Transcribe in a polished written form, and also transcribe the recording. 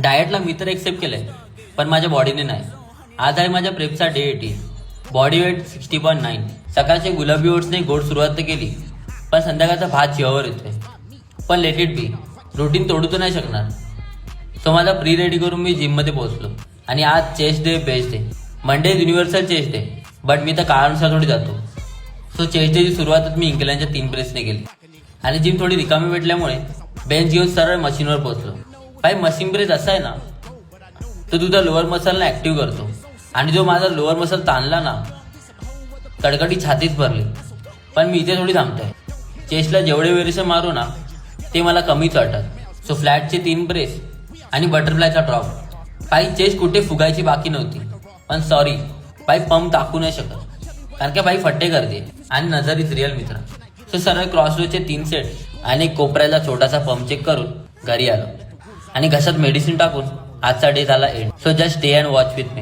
डाएटला मी तर एक्सेप्ट केलंय, पण माझ्या बॉडीने नाही. आज आहे माझ्या प्रेपचा डे 18. Body weight 60.9. सकाळचे गुलाबी ओट्सने गोड सुरुवात तर केली, पण संध्याकाळचा भात जीवावर येतोय. पण लेट इट बी, रुटीन तोडू तर नाही शकणार. सो माझा प्री रेडी करून मी जिममध्ये पोहोचलो. आणि आज chest day, best day. Monday universal chest day, but मी तर काळानुसार थोडी जातो. सो चेस्ट डेची सुरुवातच मी इंकलाइनच्या 3 प्रेसने केली. आणि जिम थोडी रिकामी भेटल्यामुळे बेंच घेऊन सरळ मशीनवर पोहोचलो. भाई मशीन प्रेस असा आहे ना, तो तुझा लोअर मसलला ऍक्टिव्ह करतो. आणि जो माझा लोअर मसल ताणला ना, कडकडी छातीच भरली. पण मी इथे थोडी थांबतोय. चेस्टला जेवढे व्हेरिएशन मारू ना, ते मला कमीच वाटत. सो फ्लॅटचे 3 प्रेस आणि बटरफ्लायचा ड्रॉप. भाई चेस्ट कुठे फुगायची बाकी नव्हती. पण सॉरी भाई, पंप टाकू नाही शकत, कारण की भाई फट्टे करते आणि नजर इज रिअल मित्र. सो सरळ क्रॉसरोचे 3 सेट आणि कोपऱ्याला छोटासा पंप चेक करून घरी आलो. आणि घशात मेडिसिन टाकून आजचा डे झाला end. So just stay and watch with me.